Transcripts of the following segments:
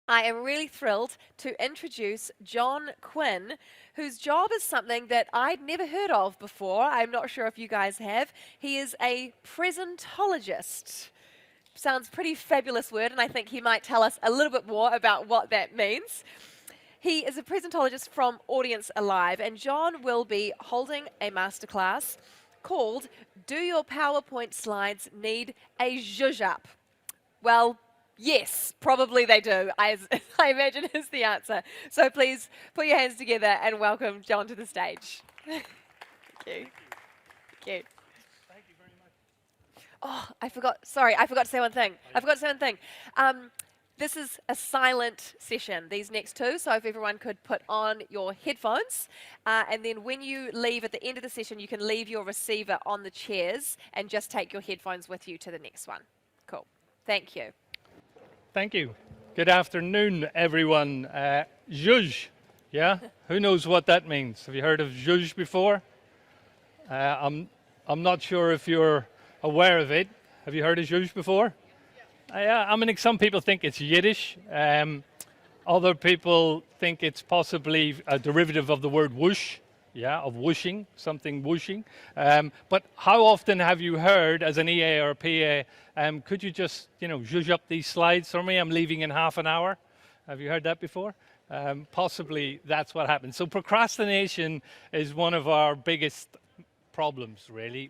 I am really thrilled to introduce John Quinn, whose job is something that I'd never heard of before. I'm not sure if you guys have. He is a presentologist. Sounds pretty fabulous word, and I think he might tell us a little bit more about what that means. He is a presentologist from Audience Alive, and John will be holding a masterclass called Do Your PowerPoint Slides Need a Zhuzh Up? Well, yes, probably they do, I imagine is the answer. So please put your hands together and welcome John to the stage. Thank you. Thank you. Oh, sorry, I forgot to say one thing. This is a silent session, these next two, so if everyone could put on your headphones, and then when you leave at the end of the session, you can leave your receiver on the chairs and just take your headphones with you to the next one. Cool. Thank you. Thank you. Good afternoon, everyone. Zhuzh, yeah? Who knows what that means? Have you heard of zhuzh before? I'm not sure if you're aware of it. Have you heard of zhuzh before? I mean, some people think it's Yiddish. Other people think it's possibly a derivative of the word whoosh, yeah, of whooshing, something whooshing. But how often have you heard, as an EA or a PA, could you just, zhuzh up these slides for me? I'm leaving in half an hour. Have you heard that before? Possibly that's what happens. So procrastination is one of our biggest problems, really.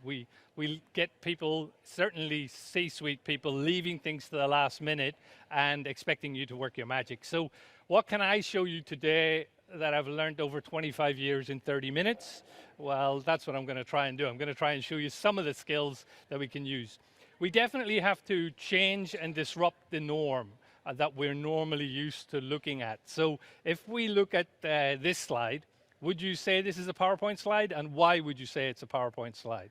We get people, certainly C-suite people, leaving things to the last minute and expecting you to work your magic. So what can I show you today that I've learned over 25 years in 30 minutes? Well, that's what I'm going to try and do. I'm going to try and show you some of the skills that we can use. We definitely have to change and disrupt the norm that we're normally used to looking at. So if we look at this slide, would you say this is a PowerPoint slide? And why would you say it's a PowerPoint slide?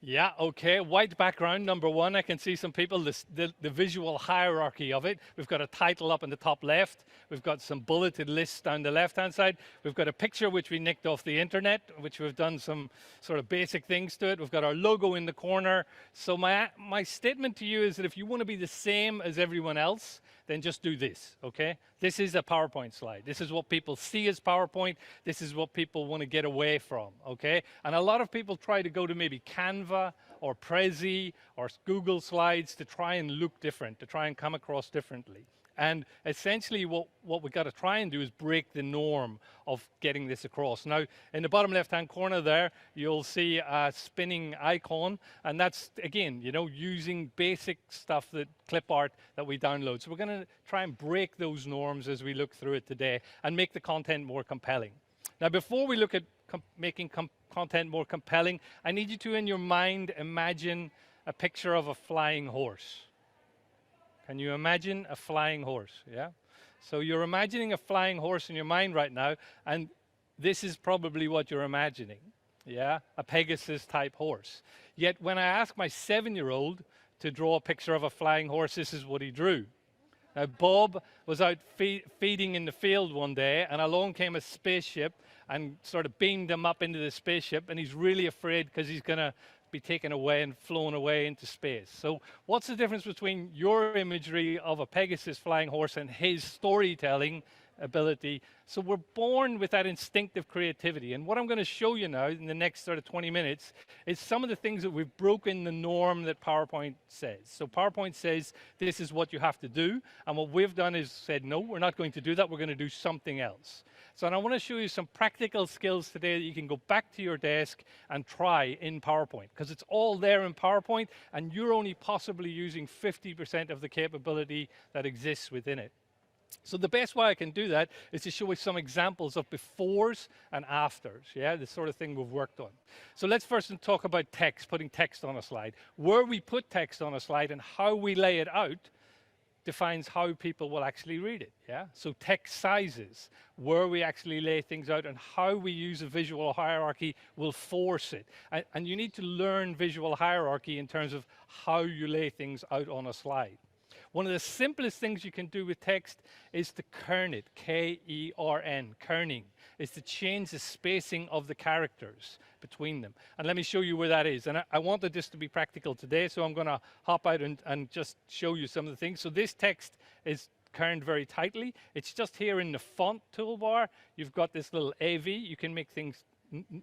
Yeah, okay, white background, number one. I can see some people, the visual hierarchy of it. We've got a title up in the top left. We've got some bulleted lists down the left-hand side. We've got a picture which we nicked off the internet, which we've done some sort of basic things to it. We've got our logo in the corner. So my statement to you is that if you want to be the same as everyone else, then just do this, okay? This is a PowerPoint slide. This is what people see as PowerPoint. This is what people want to get away from, okay? And a lot of people try to go to maybe Canva or Prezi or Google Slides to try and look different, to try and come across differently. And essentially what we've got to try and do is break the norm of getting this across. Now, in the bottom left-hand corner there, you'll see a spinning icon. And that's, again, using basic stuff, that clip art that we download. So we're going to try and break those norms as we look through it today and make the content more compelling. Now, before we look at making content more compelling, I need you to, in your mind, imagine a picture of a flying horse. Can you imagine a flying horse? Yeah. So you're imagining a flying horse in your mind right now, and this is probably what you're imagining. Yeah, a Pegasus type horse. Yet when I asked my 7-year-old to draw a picture of a flying horse, this is what he drew. Now, Bob was out feeding in the field one day, and along came a spaceship and sort of beamed him up into the spaceship, and he's really afraid because he's going to be taken away and flown away into space. So what's the difference between your imagery of a Pegasus flying horse and his storytelling ability? So we're born with that instinctive creativity. And what I'm going to show you now in the next sort of 20 minutes is some of the things that we've broken the norm that PowerPoint says. So PowerPoint says this is what you have to do. And what we've done is said, no, we're not going to do that. We're going to do something else. So and I want to show you some practical skills today that you can go back to your desk and try in PowerPoint, because it's all there in PowerPoint, and you're only possibly using 50% of the capability that exists within it. So the best way I can do that is to show you some examples of befores and afters, yeah, the sort of thing we've worked on. So let's first talk about text, putting text on a slide. Where we put text on a slide and how we lay it out defines how people will actually read it, yeah? So text sizes, where we actually lay things out and how we use a visual hierarchy will force it. And you need to learn visual hierarchy in terms of how you lay things out on a slide. One of the simplest things you can do with text is to kern it, K-E-R-N, kerning, is to change the spacing of the characters between them. And let me show you where that is. And I wanted this to be practical today, so I'm going to hop out and just show you some of the things. So this text is kerned very tightly. It's just here in the font toolbar. You've got this little AV. You can make things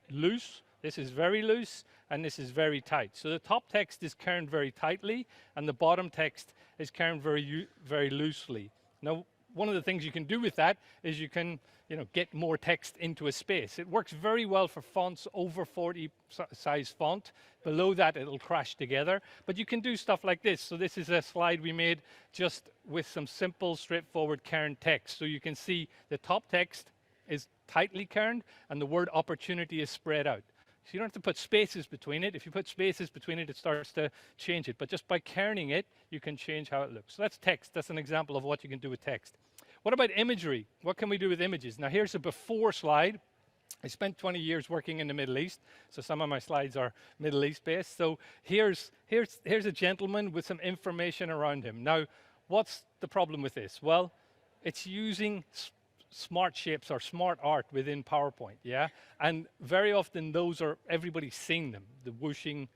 loose. This is very loose, and this is very tight. So the top text is kerned very tightly, and the bottom text is kerned very loosely. Now, one of the things you can do with that is you can, get more text into a space. It works very well for fonts over 40 size font. Below that, it'll crash together. But you can do stuff like this. So this is a slide we made just with some simple, straightforward kerned text. So you can see the top text is tightly kerned, and the word opportunity is spread out. So you don't have to put spaces between it. If you put spaces between it, it starts to change it. But just by kerning it, you can change how it looks. So that's text. That's an example of what you can do with text. What about imagery? What can we do with images? Now, here's a before slide. I spent 20 years working in the Middle East, so some of my slides are Middle East based. So here's a gentleman with some information around him. Now, what's the problem with this? Well, it's using smart shapes or smart art within PowerPoint, yeah? And very often those are, everybody's seen them. The whooshing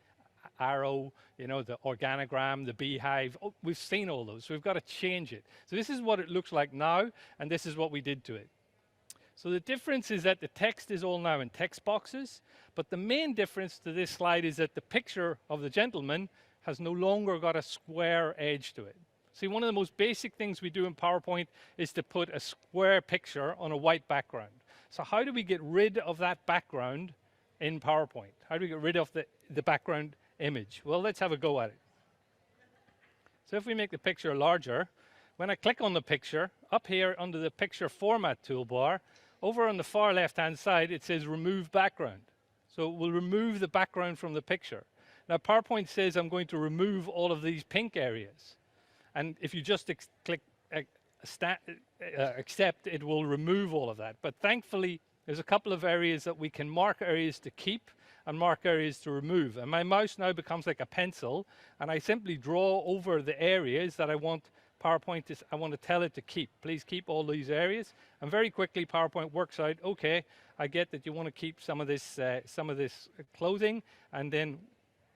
arrow, the organogram, the beehive. Oh, we've seen all those, so we've got to change it. So this is what it looks like now, and this is what we did to it. So the difference is that the text is all now in text boxes, but the main difference to this slide is that the picture of the gentleman has no longer got a square edge to it. See, one of the most basic things we do in PowerPoint is to put a square picture on a white background. So how do we get rid of that background in PowerPoint? How do we get rid of the background image? Well, let's have a go at it. So if we make the picture larger, when I click on the picture, up here under the picture format toolbar, over on the far left-hand side, it says remove background. So it will remove the background from the picture. Now, PowerPoint says I'm going to remove all of these pink areas. And if you just click accept, it will remove all of that. But thankfully, there's a couple of areas that we can mark areas to keep and mark areas to remove. And my mouse now becomes like a pencil, and I simply draw over the areas that I want PowerPoint I want to tell it to keep. Please keep all these areas. And very quickly, PowerPoint works out, okay, I get that you want to keep some of this clothing, and then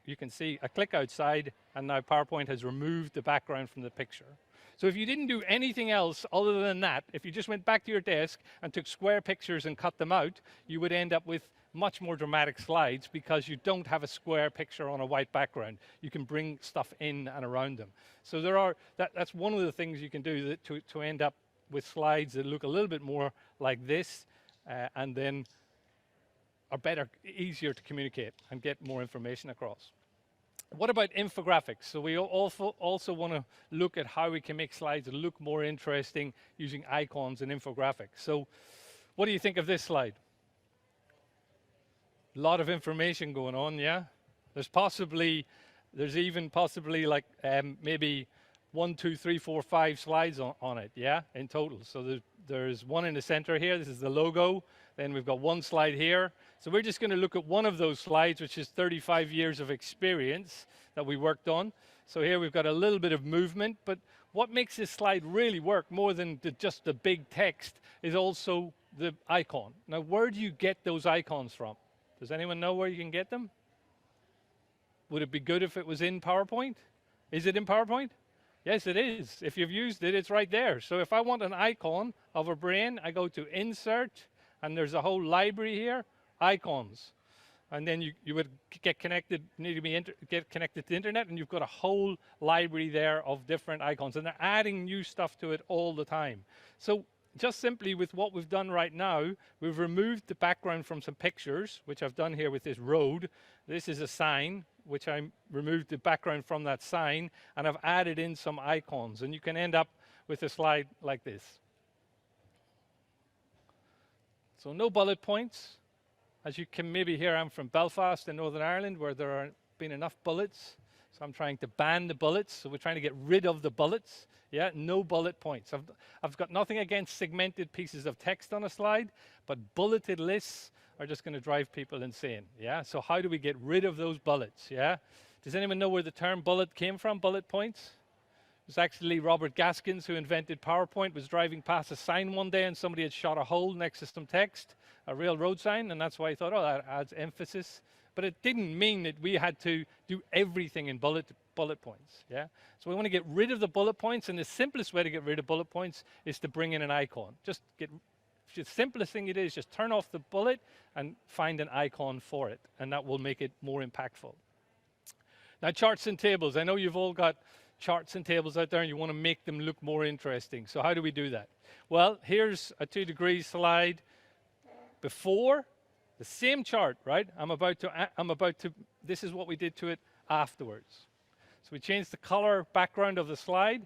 you can see I click outside, and now PowerPoint has removed the background from the picture. So if you didn't do anything else other than that, if you just went back to your desk and took square pictures and cut them out, you would end up with much more dramatic slides because you don't have a square picture on a white background. You can bring stuff in and around them. So that's one of the things you can do to end up with slides that look a little bit more like this, and then are better, easier to communicate and get more information across. What about infographics? So we also want to look at how we can make slides that look more interesting using icons and infographics. So what do you think of this slide? A lot of information going on, yeah? There's even possibly like maybe 1, 2, 3, 4, 5 slides on it, yeah, in total. So there's one in the center here. This is the logo. Then we've got one slide here. So we're just going to look at one of those slides, which is 35 years of experience that we worked on. So here we've got a little bit of movement, but what makes this slide really work more than just the big text is also the icon. Now, where do you get those icons from? Does anyone know where you can get them? Would it be good if it was in PowerPoint? Is it in PowerPoint? Yes, it is. If you've used it, it's right there. So if I want an icon of a brain, I go to Insert, and there's a whole library here, icons. And then you would get connected, get connected to the internet, and you've got a whole library there of different icons. And they're adding new stuff to it all the time. So just simply with what we've done right now, we've removed the background from some pictures, which I've done here with this road. This is a sign, which I removed the background from that sign, and I've added in some icons. And you can end up with a slide like this. So no bullet points. As you can maybe hear, I'm from Belfast in Northern Ireland, where there aren't been enough bullets. So I'm trying to ban the bullets. So we're trying to get rid of the bullets. Yeah, no bullet points. I've got nothing against segmented pieces of text on a slide, but bulleted lists are just going to drive people insane. Yeah, so how do we get rid of those bullets? Yeah, does anyone know where the term bullet came from? Bullet points? was actually Robert Gaskins, who invented PowerPoint, was driving past a sign one day and somebody had shot a hole next to some text, a real road sign, and that's why he thought, oh, that adds emphasis. But it didn't mean that we had to do everything in bullet points, yeah? So we want to get rid of the bullet points, and the simplest way to get rid of bullet points is to bring in an icon. The simplest thing it is, just turn off the bullet and find an icon for it, and that will make it more impactful. Now, charts and tables. I know you've all got charts and tables out there, and you want to make them look more interesting. So how do we do that? Well, here's a 2 degrees slide before the same chart, right? This is what we did to it afterwards. So we changed the color background of the slide,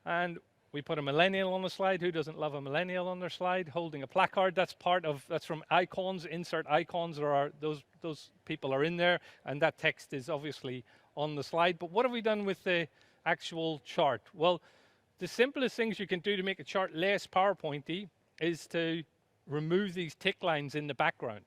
and we put a millennial on the slide. Who doesn't love a millennial on their slide holding a placard? That's from icons, insert icons. Those people are in there, and that text is obviously on the slide. But what have we done with the actual chart? Well, the simplest things you can do to make a chart less PowerPointy is to remove these tick lines in the background.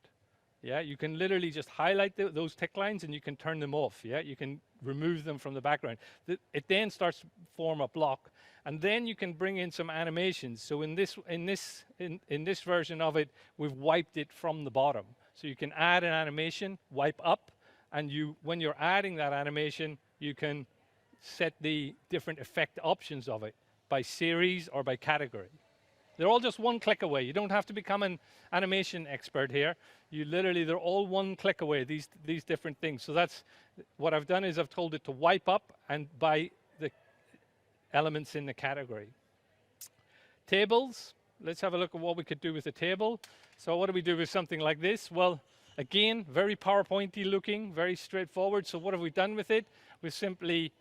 Yeah, you can literally just highlight those tick lines and you can turn them off. Yeah, you can remove them from the background. It then starts to form a block, and then you can bring in some animations. So in this version of it, we've wiped it from the bottom. So you can add an animation, wipe up, and when you're adding that animation, you can set the different effect options of it by series or by category. They're all just one click away. You don't have to become an animation expert here. They're all one click away, these different things. So that's what I've done is I've told it to wipe up and by the elements in the category. Tables, let's have a look at what we could do with a table. So what do we do with something like this? Well, again, very PowerPointy looking, very straightforward. So what have we done with it? We've simply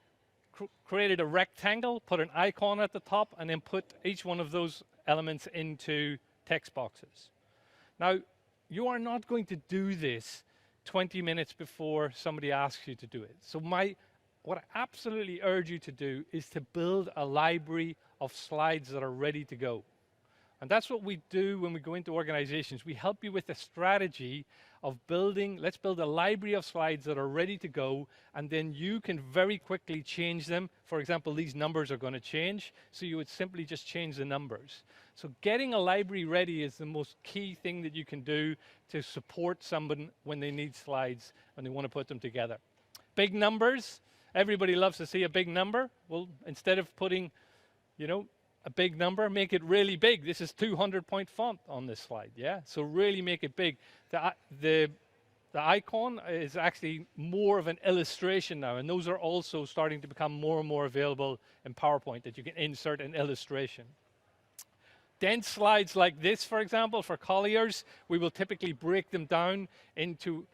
created a rectangle, put an icon at the top, and then put each one of those elements into text boxes. Now, you are not going to do this 20 minutes before somebody asks you to do it. So what I absolutely urge you to do is to build a library of slides that are ready to go. And that's what we do when we go into organizations. We help you with a strategy of let's build a library of slides that are ready to go, and then you can very quickly change them. For example, these numbers are going to change, so you would simply just change the numbers. So getting a library ready is the most key thing that you can do to support someone when they need slides and they want to put them together. Big numbers. Everybody loves to see a big number. Well, instead of putting, a big number, make it really big. This is 200-point font on this slide, yeah? So really make it big. The icon is actually more of an illustration now, and those are also starting to become more and more available in PowerPoint, that you can insert an illustration. Dense slides like this, for example, for Colliers, we will typically break them down into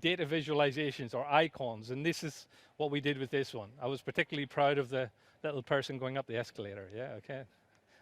data visualizations or icons, and this is what we did with this one. I was particularly proud of the little person going up the escalator. Yeah, okay.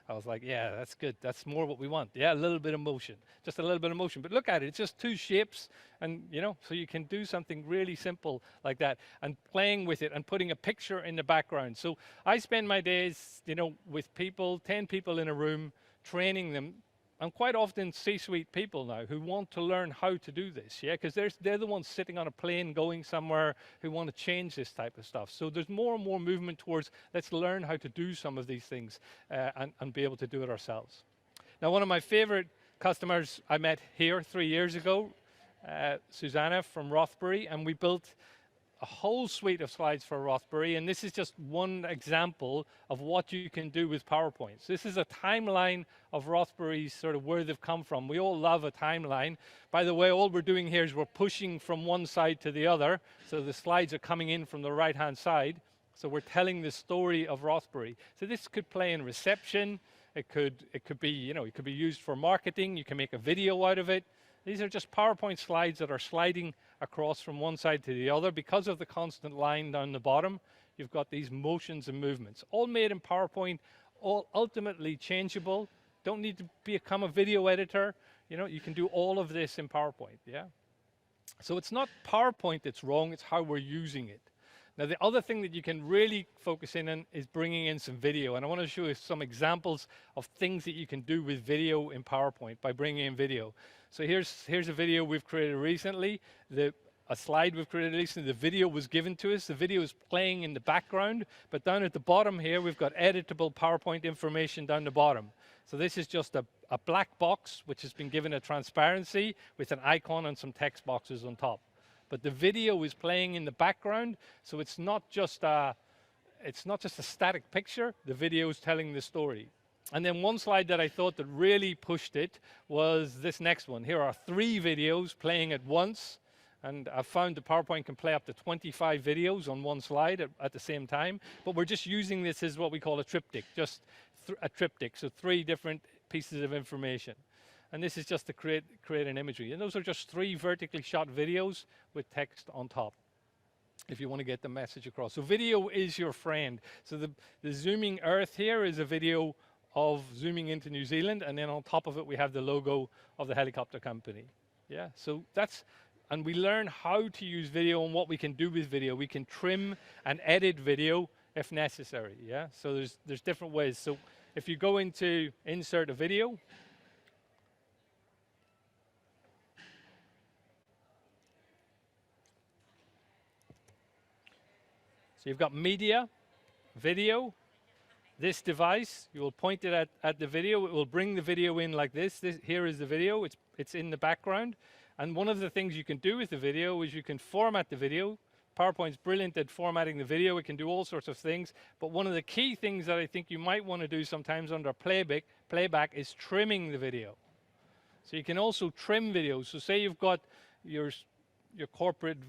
I was like, yeah, that's good. That's more what we want. Yeah, a little bit of motion, just a little bit of motion. But look at it, it's just two shapes, and so you can do something really simple like that, and playing with it and putting a picture in the background. So I spend my days, with people, 10 people in a room, training them. And quite often C-suite people now who want to learn how to do this, yeah, because they're the ones sitting on a plane going somewhere who want to change this type of stuff. So there's more and more movement towards let's learn how to do some of these things and be able to do it ourselves. Now, one of my favorite customers I met here 3 years ago, Susanna from Rothbury, and we built a whole suite of slides for Rothbury, and this is just one example of what you can do with PowerPoints. This is a timeline of Rothbury's sort of where they've come from. We all love a timeline. By the way, all we're doing here is we're pushing from one side to the other, so the slides are coming in from the right-hand side. So we're telling the story of Rothbury. So this could play in reception. It could be, it could be used for marketing. You can make a video out of it. These are just PowerPoint slides that are sliding across from one side to the other. Because of the constant line down the bottom, you've got these motions and movements, all made in PowerPoint, all ultimately changeable. Don't need to become a video editor. You can do all of this in PowerPoint, yeah? So it's not PowerPoint that's wrong, it's how we're using it. Now, the other thing that you can really focus in on is bringing in some video. And I want to show you some examples of things that you can do with video in PowerPoint by bringing in video. So here's a video we've created recently. The a slide we've created recently. The video was given to us. The video is playing in the background, but down at the bottom here, we've got editable PowerPoint information down the bottom. So this is just a black box, which has been given a transparency with an icon and some text boxes on top. But the video is playing in the background, so it's not just a static picture. The video is telling the story. And then one slide that I thought that really pushed it was this next one. Here are 3 videos playing at once. And I've found the PowerPoint can play up to 25 videos on one slide at the same time. But we're just using this as what we call a triptych, just a triptych, so 3 different pieces of information. And this is just to create an imagery. And those are just 3 vertically shot videos with text on top, if you want to get the message across. So video is your friend. So the zooming Earth here is a video of zooming into New Zealand, and then on top of it we have the logo of the helicopter company. Yeah, so that's, and we learn how to use video and what we can do with video. We can trim and edit video if necessary. Yeah, so there's different ways. So if you go into insert a video, so you've got media, video, this device, you will point it at the video, it will bring the video in like this. Here is the video, it's in the background. And one of the things you can do with the video is you can format the video. PowerPoint's brilliant at formatting the video, it can do all sorts of things, but one of the key things that I think you might want to do sometimes under playback is trimming the video. So you can also trim videos. So say you've got your corporate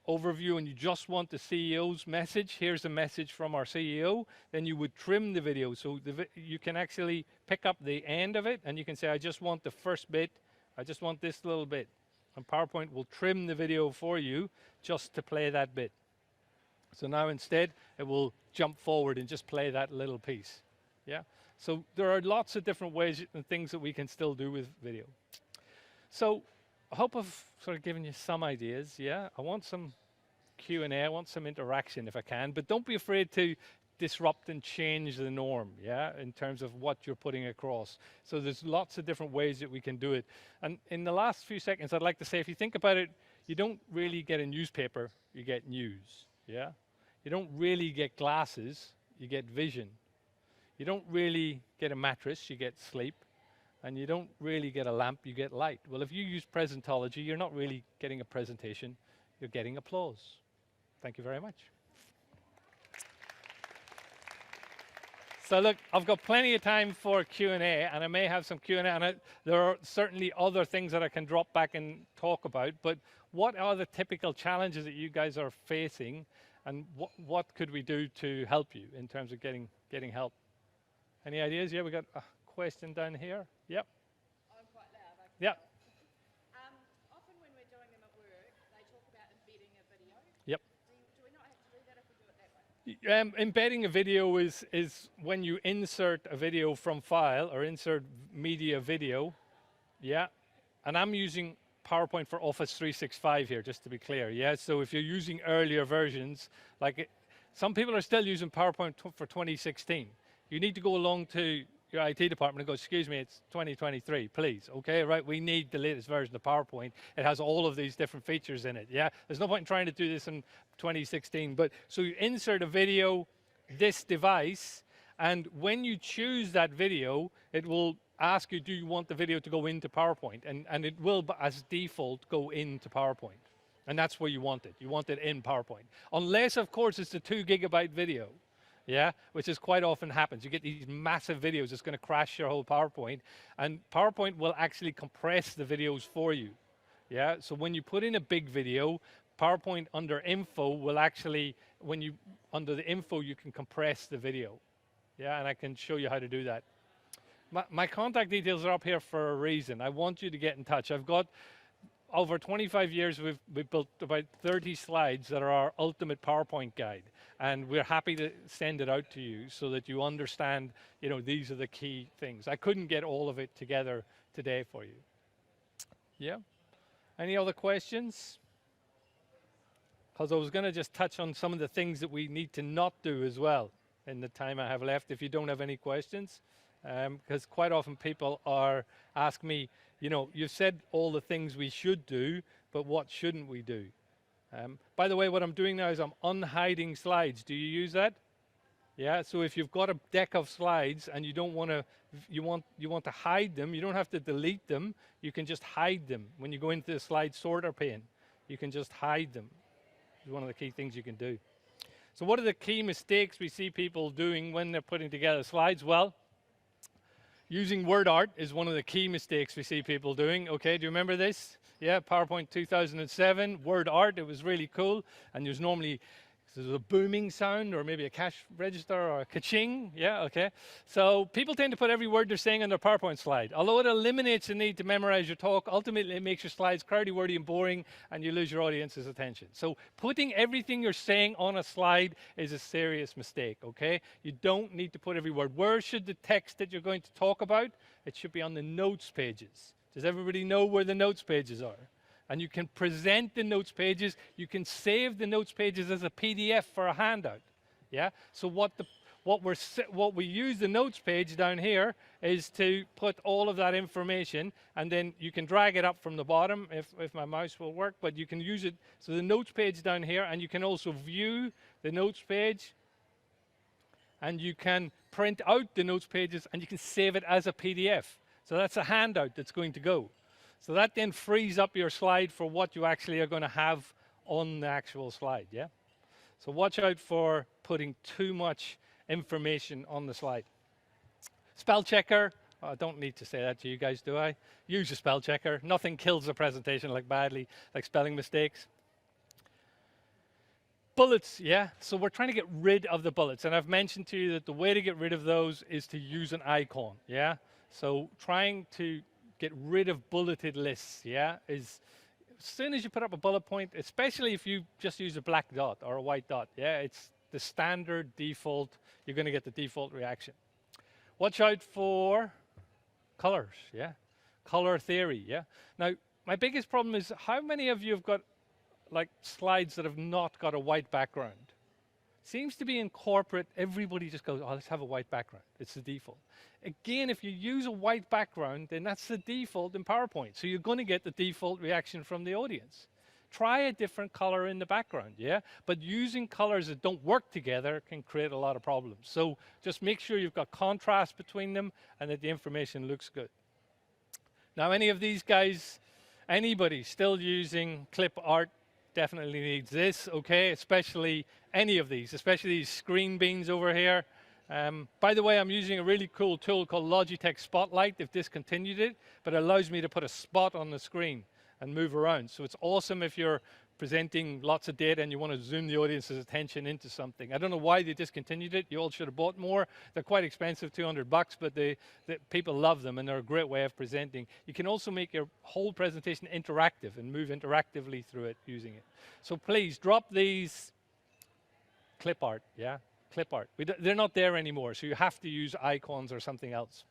overview and you just want the CEO's message, here's a message from our CEO, then you would trim the video. So you can actually pick up the end of it and you can say, I just want the first bit, I just want this little bit. And PowerPoint will trim the video for you just to play that bit. So now instead, it will jump forward and just play that little piece. Yeah. So there are lots of different ways and things that we can still do with video. So I hope I've sort of given you some ideas, yeah? I want some Q&A, I want some interaction if I can, but don't be afraid to disrupt and change the norm, yeah, in terms of what you're putting across. So there's lots of different ways that we can do it. And in the last few seconds, I'd like to say, if you think about it, you don't really get a newspaper, you get news, yeah? You don't really get glasses, you get vision. You don't really get a mattress, you get sleep. And you don't really get a lamp, you get light. Well, if you use presentology, you're not really getting a presentation, you're getting applause. Thank you very much. So look, I've got plenty of time for Q&A, and I may have some Q&A, and there are certainly other things that I can drop back and talk about, but what are the typical challenges that you guys are facing, and what could we do to help you in terms of getting help? Any ideas? Yeah, we got a question down here. Yep. I'm quite loud. Yeah. Often when we're doing them at work, they talk about embedding a video. Yep. Do we not have to do that if we do it that way? Embedding a video is when you insert a video from file or insert media video. Yeah. And I'm using PowerPoint for Office 365 here, just to be clear. Yeah. So if you're using earlier versions, like some people are still using PowerPoint for 2016. You need to go along to your IT department and go, excuse me, it's 2023, please, okay, right? We need the latest version of PowerPoint. It has all of these different features in it, yeah? There's no point in trying to do this in 2016, but so you insert a video, this device, and when you choose that video, it will ask you, do you want the video to go into PowerPoint? And it will, as default, go into PowerPoint. And that's where you want it. You want it in PowerPoint. Unless, of course, it's a 2 gigabyte video. Yeah, which is quite often happens. You get these massive videos, it's going to crash your whole PowerPoint, and PowerPoint will actually compress the videos for you. Yeah, so when you put in a big video, PowerPoint under info will actually, under the info, you can compress the video. Yeah, and I can show you how to do that. My contact details are up here for a reason. I want you to get in touch. I've got, over 25 years, we've built about 30 slides that are our ultimate PowerPoint guide. And we're happy to send it out to you so that you understand, you know, these are the key things. I couldn't get all of it together today for you. Yeah? Any other questions? Because I was going to just touch on some of the things that we need to not do as well in the time I have left, if you don't have any questions. Because quite often people ask me, you know, you've said all the things we should do, but what shouldn't we do? By the way, what I'm doing now is I'm unhiding slides. Do you use that? Yeah, so if you've got a deck of slides and you don't want to, you want to hide them, you don't have to delete them. You can just hide them. When you go into the slide sorter pane, you can just hide them. It's one of the key things you can do. So what are the key mistakes we see people doing when they're putting together slides? Well, using word art is one of the key mistakes we see people doing. Okay, do you remember this? Yeah, PowerPoint 2007, word art, it was really cool. And there's a booming sound or maybe a cash register or a ka-ching. Yeah, okay. So people tend to put every word they're saying on their PowerPoint slide. Although it eliminates the need to memorize your talk, ultimately it makes your slides crowdy, wordy, and boring, and you lose your audience's attention. So putting everything you're saying on a slide is a serious mistake, okay? You don't need to put every word. Where should the text that you're going to talk about? It should be on the notes pages. Does everybody know where the notes pages are? And you can present the notes pages. You can save the notes pages as a PDF for a handout. Yeah. So what we use the notes page down here is to put all of that information, and then you can drag it up from the bottom if my mouse will work. But you can use it. So the notes page down here, and you can also view the notes page, and you can print out the notes pages, and you can save it as a PDF. So that's a handout that's going to go. So that then frees up your slide for what you actually are going to have on the actual slide, yeah? So watch out for putting too much information on the slide. Spell checker, I don't need to say that to you guys, do I? Use a spell checker. Nothing kills a presentation like spelling mistakes. Bullets, yeah? So we're trying to get rid of the bullets. And I've mentioned to you that the way to get rid of those is to use an icon, yeah? So trying to get rid of bulleted lists, yeah, is as soon as you put up a bullet point, especially if you just use a black dot or a white dot, yeah, it's the standard default, you're going to get the default reaction. Watch out for colors, yeah, color theory, yeah. Now, my biggest problem is how many of you have got like slides that have not got a white background? Seems to be in corporate, everybody just goes, oh, let's have a white background. It's the default. Again, if you use a white background, then that's the default in PowerPoint. So you're going to get the default reaction from the audience. Try a different color in the background, yeah? But using colors that don't work together can create a lot of problems. So just make sure you've got contrast between them and that the information looks good. Now, any of these guys, anybody still using clip art definitely needs this, okay? Especially any of these, especially these screen beans over here. By the way, I'm using a really cool tool called Logitech Spotlight. They've discontinued it, but it allows me to put a spot on the screen and move around. So it's awesome if you're presenting lots of data and you want to zoom the audience's attention into something. I don't know why they discontinued it. You all should have bought more. They're quite expensive, $200, but people love them and they're a great way of presenting. You can also make your whole presentation interactive and move interactively through it using it. So please drop these clip art, yeah? Clip art. They're not there anymore, so you have to use icons or something else.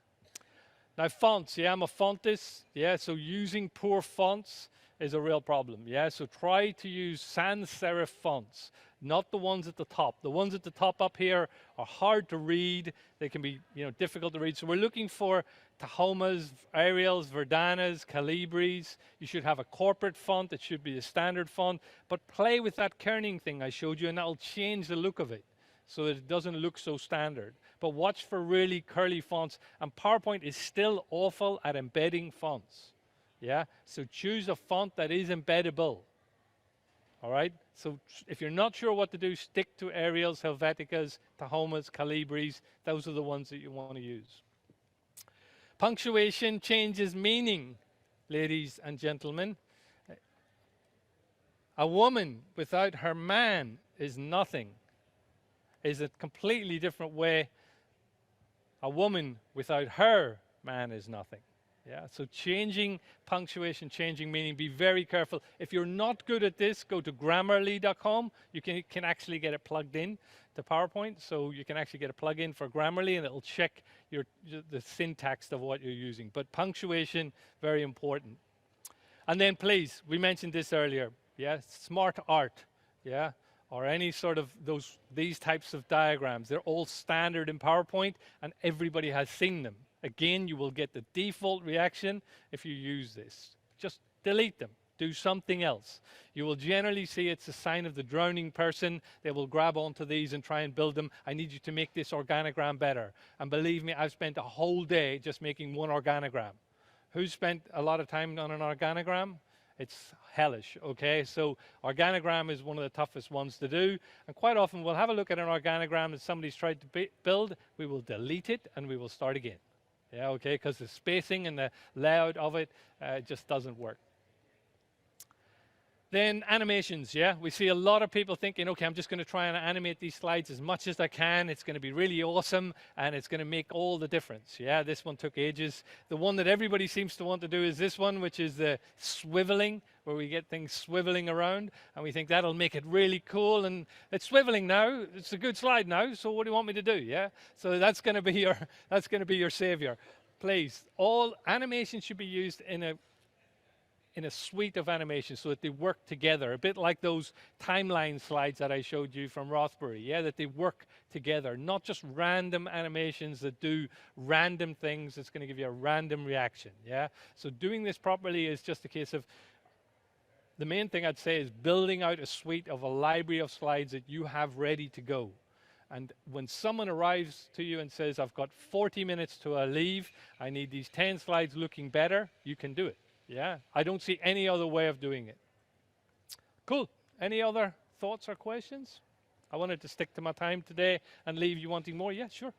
Now fonts, yeah, I'm a fontist, yeah, so using poor fonts is a real problem, yeah, so try to use sans serif fonts, not the ones at the top. The ones at the top up here are hard to read, they can be, difficult to read, so we're looking for Tahomas, Arials, Verdanas, Calibris. You should have a corporate font, it should be a standard font, but play with that kerning thing I showed you and that'll change the look of it, so that it doesn't look so standard. But watch for really curly fonts. And PowerPoint is still awful at embedding fonts. Yeah? So choose a font that is embeddable. All right? So if you're not sure what to do, stick to Arials, Helveticas, Tahomas, Calibris. Those are the ones that you want to use. Punctuation changes meaning, ladies and gentlemen. A woman without her man is nothing. Is a completely different way. A woman without her man is nothing. Yeah, so changing punctuation, changing meaning, be very careful. If you're not good at this, go to Grammarly.com. You can actually get it plugged in to PowerPoint, so you can actually get a plug-in for Grammarly and it'll check the syntax of what you're using. But punctuation, very important. And then please, we mentioned this earlier, yeah, smart art, yeah, or any sort of these types of diagrams. They're all standard in PowerPoint and everybody has seen them. Again, you will get the default reaction if you use this. Just delete them. Do something else. You will generally see it's a sign of the drowning person. They will grab onto these and try and build them. I need you to make this organogram better. And believe me, I've spent a whole day just making one organogram. Who's spent a lot of time on an organogram? It's hellish, okay? So organogram is one of the toughest ones to do. And quite often we'll have a look at an organogram that somebody's tried to build. We will delete it and we will start again. Yeah, okay, because the spacing and the layout of it just doesn't work. Then animations, yeah. We see a lot of people thinking, okay, I'm just going to try and animate these slides as much as I can. It's going to be really awesome, and it's going to make all the difference. Yeah, this one took ages. The one that everybody seems to want to do is this one, which is the swiveling, where we get things swiveling around, and we think that'll make it really cool. And it's swiveling now. It's a good slide now. So what do you want me to do? Yeah. So that's going to be your savior. Please, all animations should be used in a suite of animations so that they work together, a bit like those timeline slides that I showed you from Rothbury, yeah, that they work together, not just random animations that do random things that's going to give you a random reaction, yeah? So doing this properly is just a case of, the main thing I'd say is building out a suite of a library of slides that you have ready to go. And when someone arrives to you and says, I've got 40 minutes to leave, I need these 10 slides looking better, you can do it. Yeah, I don't see any other way of doing it. Cool. Any other thoughts or questions? I wanted to stick to my time today and leave you wanting more. Yeah, sure.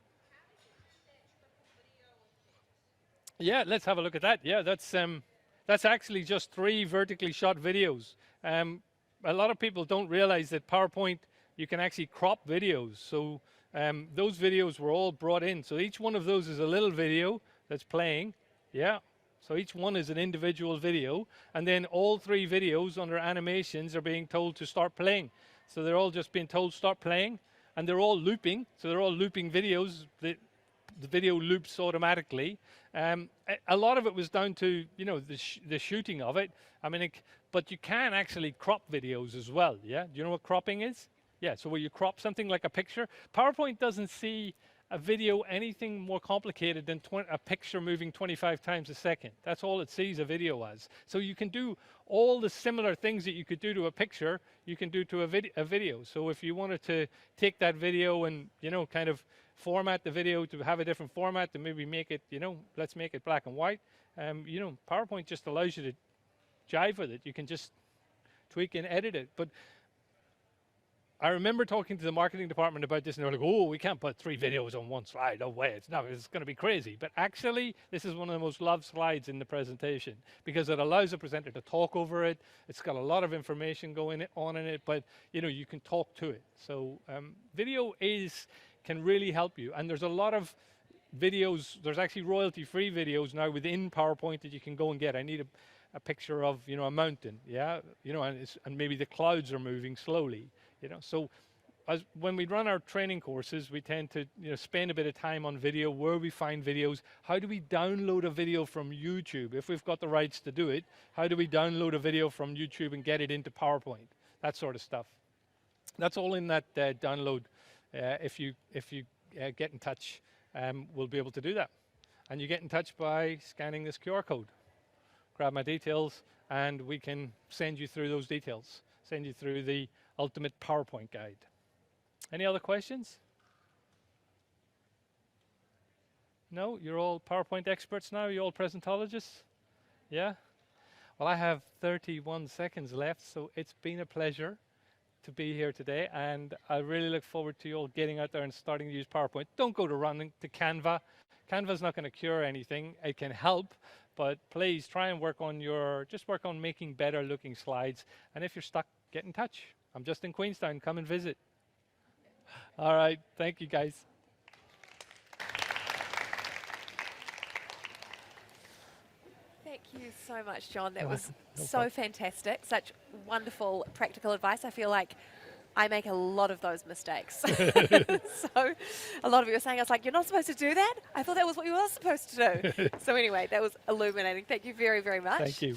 Yeah, let's have a look at that. Yeah, that's actually just 3 vertically shot videos. A lot of people don't realize that PowerPoint, you can actually crop videos. So those videos were all brought in. So each one of those is a little video that's playing. Yeah. So each one is an individual video, and then all 3 videos under animations are being told to start playing. So they're all just being told start playing, and they're all looping. So they're all looping videos. The video loops automatically. A lot of it was down to the shooting of it. I mean, but you can actually crop videos as well. Yeah, do you know what cropping is? Yeah, so where you crop something like a picture. PowerPoint doesn't see a video anything more complicated than a picture moving 25 times a second. That's all it sees a video as. So you can do all the similar things that you could do to a picture, you can do to a video. So if you wanted to take that video and, kind of format the video to have a different format, to maybe make it, let's make it black and white, PowerPoint just allows you to jive with it. You can just tweak and edit it. But I remember talking to the marketing department about this, and they were like, oh, we can't put 3 videos on one slide. No way, it's going to be crazy. But actually, this is one of the most loved slides in the presentation because it allows the presenter to talk over it. It's got a lot of information going on in it, but you can talk to it. So video can really help you. And there's a lot of videos, there's actually royalty-free videos now within PowerPoint that you can go and get. I need a picture of a mountain, yeah, and maybe the clouds are moving slowly. So when we run our training courses, we tend to spend a bit of time on video, where we find videos. How do we download a video from YouTube? If we've got the rights to do it, how do we download a video from YouTube and get it into PowerPoint? That sort of stuff. That's all in that download. If you get in touch, we'll be able to do that. And you get in touch by scanning this QR code. Grab my details, and we can send you through those details, send you through the ultimate PowerPoint guide. Any other questions? No? You're all PowerPoint experts now? You're all presentologists? Yeah? Well, I have 31 seconds left, so it's been a pleasure to be here today, and I really look forward to you all getting out there and starting to use PowerPoint. Don't go to running to Canva. Canva's not going to cure anything. It can help, but please try and work on making better looking slides. And if you're stuck, get in touch. I'm just in Queenstown. Come and visit. All right. Thank you, guys. Thank you so much, John. That was so fantastic. Such wonderful practical advice. I feel like I make a lot of those mistakes. So a lot of you were saying, I was like, you're not supposed to do that? I thought that was what you were supposed to do. So anyway, that was illuminating. Thank you very, very much. Thank you.